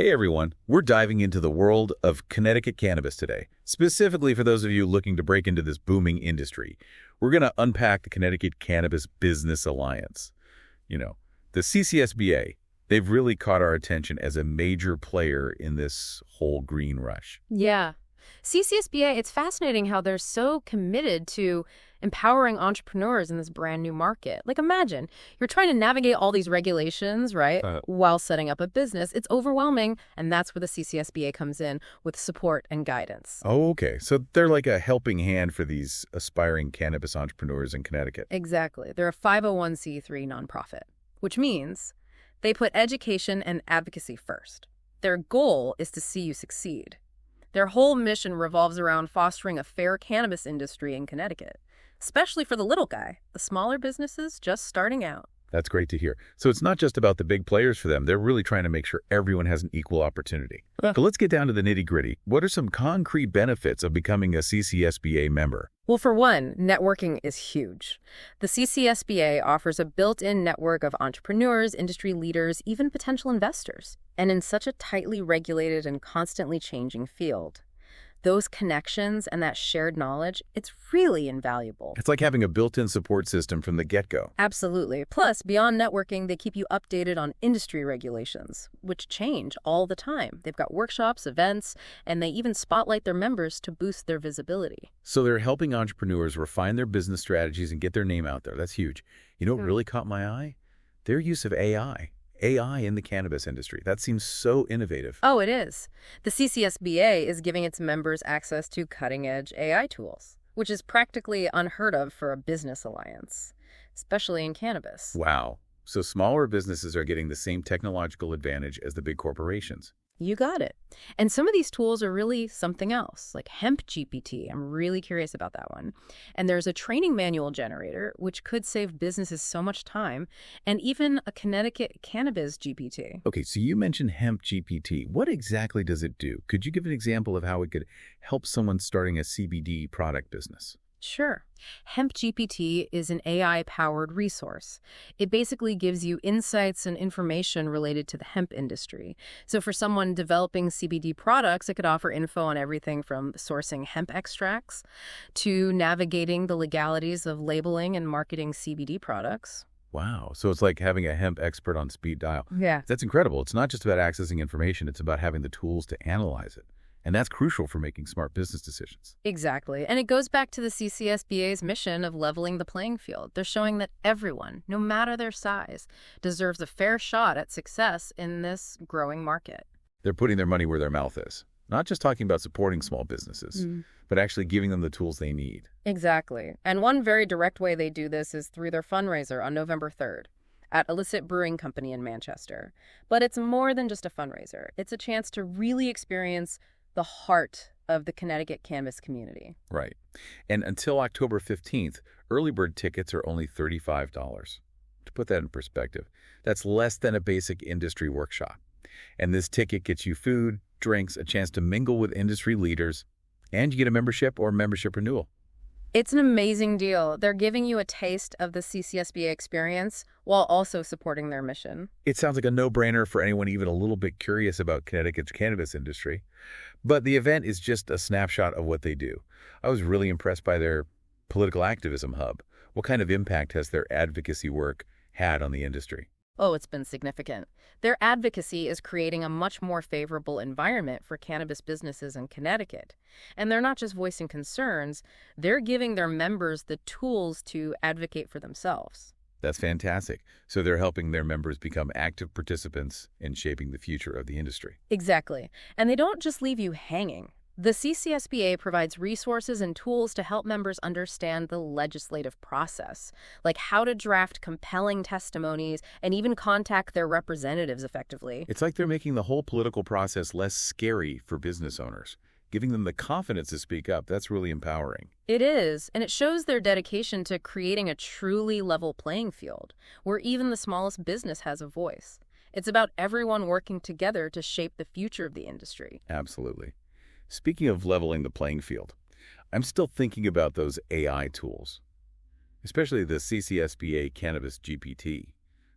Hey everyone, we're diving into the world of Connecticut cannabis today, specifically for those of you looking to break into this booming industry. We're going to unpack the Connecticut Cannabis Business Alliance. The CCSBA, they've really caught our attention as a major player in this whole green rush. Yeah. CCSBA, it's fascinating how they're so committed to empowering entrepreneurs in this brand new market. Like imagine, you're trying to navigate all these regulations, right, while setting up a business. It's overwhelming, and that's where the CCSBA comes in with support and guidance. Oh, okay. So they're like a helping hand for these aspiring cannabis entrepreneurs in Connecticut. Exactly. They're a 501c3 nonprofit, which means they put education and advocacy first. Their goal is to see you succeed. Their whole mission revolves around fostering a fair cannabis industry in Connecticut, especially for the little guy, the smaller businesses just starting out. That's great to hear. So it's not just about the big players for them. They're really trying to make sure everyone has an equal opportunity. So let's get down to the nitty-gritty. What are some concrete benefits of becoming a CCSBA member? Well, for one, networking is huge. The CCSBA offers a built-in network of entrepreneurs, industry leaders, even potential investors. And in such a tightly regulated and constantly changing field, those connections and that shared knowledge, it's really invaluable. It's like having a built-in support system from the get-go. Absolutely. Plus, beyond networking, they keep you updated on industry regulations, which change all the time. They've got workshops, events, and they even spotlight their members to boost their visibility. So they're helping entrepreneurs refine their business strategies and get their name out there. That's huge. You know what really caught my eye? Their use of AI. AI in the cannabis industry. That seems so innovative. Oh, it is. The CCSBA is giving its members access to cutting-edge AI tools, which is practically unheard of for a business alliance, especially in cannabis. Wow. So smaller businesses are getting the same technological advantage as the big corporations. You got it. And some of these tools are really something else, like hemp GPT. I'm really curious about that one. And there's a training manual generator, which could save businesses so much time, and even a Connecticut Cannabis GPT. Okay, so you mentioned hemp GPT. What exactly does it do? Could you give an example of how it could help someone starting a CBD product business? Sure. Hemp GPT is an AI-powered resource. It basically gives you insights and information related to the hemp industry. So for someone developing CBD products, it could offer info on everything from sourcing hemp extracts to navigating the legalities of labeling and marketing CBD products. Wow. So it's like having a hemp expert on speed dial. Yeah. That's incredible. It's not just about accessing information. It's about having the tools to analyze it. And that's crucial for making smart business decisions. Exactly. And it goes back to the CCSBA's mission of leveling the playing field. They're showing that everyone, no matter their size, deserves a fair shot at success in this growing market. They're putting their money where their mouth is. Not just talking about supporting small businesses, but actually giving them the tools they need. Exactly. And one very direct way they do this is through their fundraiser on November 3rd. At Illicit Brewing Company in Manchester. But it's more than just a fundraiser. It's a chance to really experience the heart of the Connecticut cannabis community. Right. And until October 15th, early bird tickets are only $35. To put that in perspective, that's less than a basic industry workshop. And this ticket gets you food, drinks, a chance to mingle with industry leaders, and you get a membership or membership renewal. It's an amazing deal. They're giving you a taste of the CCSBA experience while also supporting their mission. It sounds like a no-brainer for anyone even a little bit curious about Connecticut's cannabis industry. But the event is just a snapshot of what they do. I was really impressed by their political activism hub. What kind of impact has their advocacy work had on the industry? Oh, it's been significant. Their advocacy is creating a much more favorable environment for cannabis businesses in Connecticut. And they're not just voicing concerns, they're giving their members the tools to advocate for themselves. That's fantastic. So they're helping their members become active participants in shaping the future of the industry. Exactly. And they don't just leave you hanging. The CCSBA provides resources and tools to help members understand the legislative process, like how to draft compelling testimonies and even contact their representatives effectively. It's like they're making the whole political process less scary for business owners, giving them the confidence to speak up. That's really empowering. It is, and it shows their dedication to creating a truly level playing field, where even the smallest business has a voice. It's about everyone working together to shape the future of the industry. Absolutely. Speaking of leveling the playing field, I'm still thinking about those AI tools, especially the CCSBA Cannabis GPT.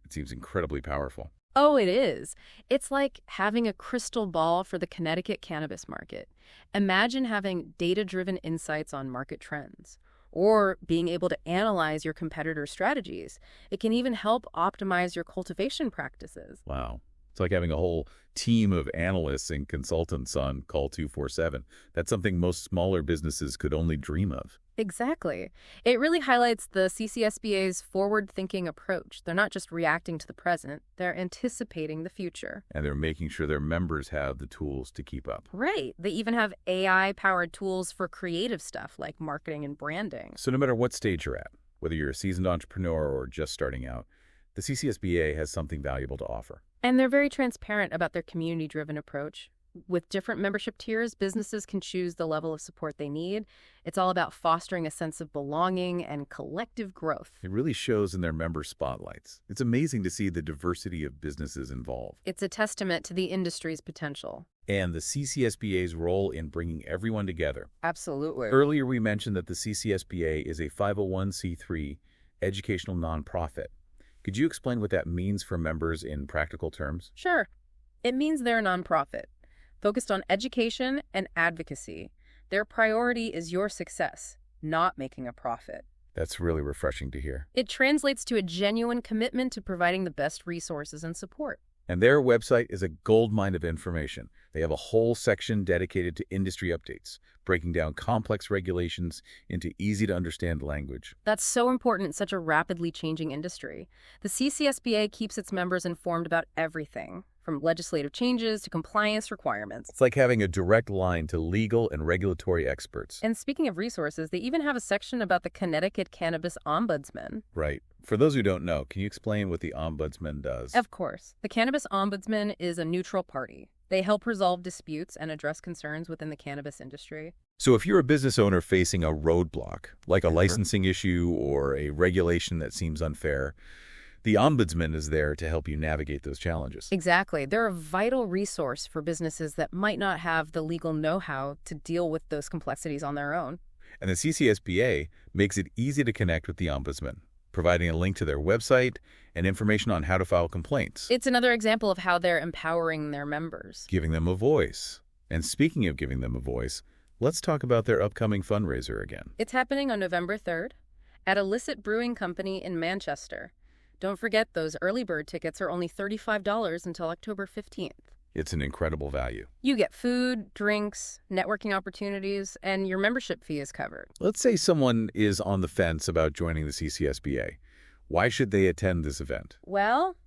It seems incredibly powerful. Oh, it is. It's like having a crystal ball for the Connecticut cannabis market. Imagine having data-driven insights on market trends, or being able to analyze your competitor strategies. It can even help optimize your cultivation practices. Wow. It's like having a whole team of analysts and consultants on call 247. That's something most smaller businesses could only dream of. Exactly. It really highlights the CCSBA's forward-thinking approach. They're not just reacting to the present, they're anticipating the future. And they're making sure their members have the tools to keep up. Right. They even have AI-powered tools for creative stuff like marketing and branding. So no matter what stage you're at, whether you're a seasoned entrepreneur or just starting out, the CCSBA has something valuable to offer. And they're very transparent about their community-driven approach. With different membership tiers, businesses can choose the level of support they need. It's all about fostering a sense of belonging and collective growth. It really shows in their member spotlights. It's amazing to see the diversity of businesses involved. It's a testament to the industry's potential. And the CCSBA's role in bringing everyone together. Absolutely. Earlier, we mentioned that the CCSBA is a 501c3 educational nonprofit. Could you explain what that means for members in practical terms? Sure. It means they're a nonprofit, focused on education and advocacy. Their priority is your success, not making a profit. That's really refreshing to hear. It translates to a genuine commitment to providing the best resources and support. And their website is a goldmine of information. They have a whole section dedicated to industry updates, breaking down complex regulations into easy-to-understand language. That's so important in such a rapidly changing industry. The CCSBA keeps its members informed about everything, from legislative changes to compliance requirements. It's like having a direct line to legal and regulatory experts. And speaking of resources, they even have a section about the Connecticut Cannabis Ombudsman. Right. For those who don't know, can you explain what the Ombudsman does? Of course. The Cannabis Ombudsman is a neutral party. They help resolve disputes and address concerns within the cannabis industry. So if you're a business owner facing a roadblock, like a licensing issue or a regulation that seems unfair, the Ombudsman is there to help you navigate those challenges. Exactly. They're a vital resource for businesses that might not have the legal know-how to deal with those complexities on their own. And the CCSBA makes it easy to connect with the Ombudsman, providing a link to their website and information on how to file complaints. It's another example of how they're empowering their members. Giving them a voice. And speaking of giving them a voice, let's talk about their upcoming fundraiser again. It's happening on November 3rd at Illicit Brewing Company in Manchester. Don't forget, those early bird tickets are only $35 until October 15th. It's an incredible value. You get food, drinks, networking opportunities, and your membership fee is covered. Let's say someone is on the fence about joining the CCSBA. Why should they attend this event? Well,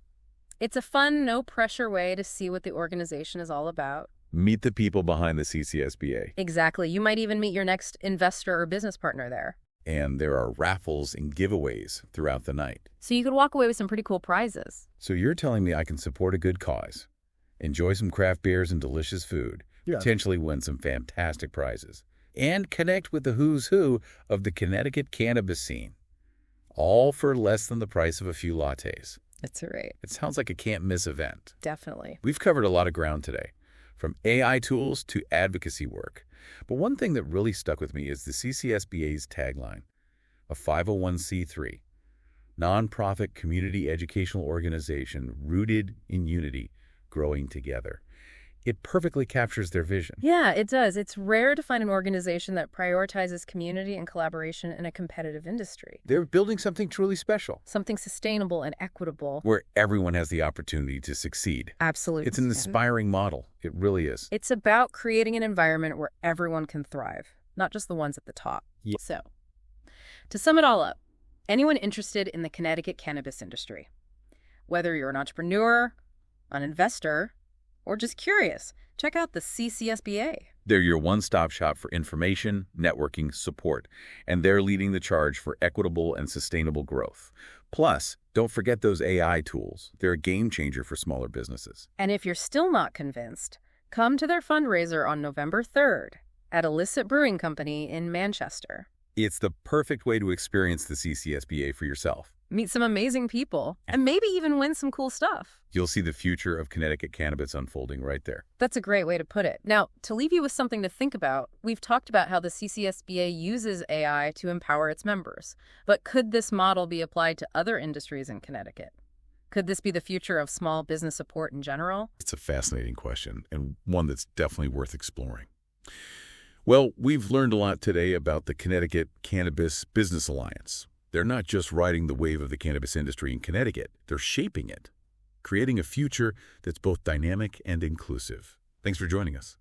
it's a fun, no-pressure way to see what the organization is all about. Meet the people behind the CCSBA. Exactly. You might even meet your next investor or business partner there. And there are raffles and giveaways throughout the night. So you could walk away with some pretty cool prizes. So you're telling me I can support a good cause, enjoy some craft beers and delicious food, potentially win some fantastic prizes, and connect with the who's who of the Connecticut cannabis scene, all for less than the price of a few lattes. That's right. It sounds like a can't-miss event. Definitely. We've covered a lot of ground today, from AI tools to advocacy work. But one thing that really stuck with me is the CCSBA's tagline, a 501c3, nonprofit community educational organization rooted in unity, growing together. It perfectly captures their vision. Yeah, it does. It's rare to find an organization that prioritizes community and collaboration in a competitive industry. They're building something truly special. Something sustainable and equitable. Where everyone has the opportunity to succeed. Absolutely. It's an inspiring model. It really is. It's about creating an environment where everyone can thrive, not just the ones at the top. Yeah. So, to sum it all up, anyone interested in the Connecticut cannabis industry, whether you're an entrepreneur, an investor, or just curious, check out the CCSBA. They're your one-stop shop for information, networking, support, and they're leading the charge for equitable and sustainable growth. Plus, don't forget those AI tools. They're a game changer for smaller businesses. And if you're still not convinced, come to their fundraiser on November 3rd at Illicit Brewing Company in Manchester. It's the perfect way to experience the CCSBA for yourself. Meet some amazing people, and maybe even win some cool stuff. You'll see the future of Connecticut cannabis unfolding right there. That's a great way to put it. Now, to leave you with something to think about, we've talked about how the CCSBA uses AI to empower its members. But could this model be applied to other industries in Connecticut? Could this be the future of small business support in general? It's a fascinating question, and one that's definitely worth exploring. Well, we've learned a lot today about the Connecticut Cannabis Business Alliance. They're not just riding the wave of the cannabis industry in Connecticut, they're shaping it, creating a future that's both dynamic and inclusive. Thanks for joining us.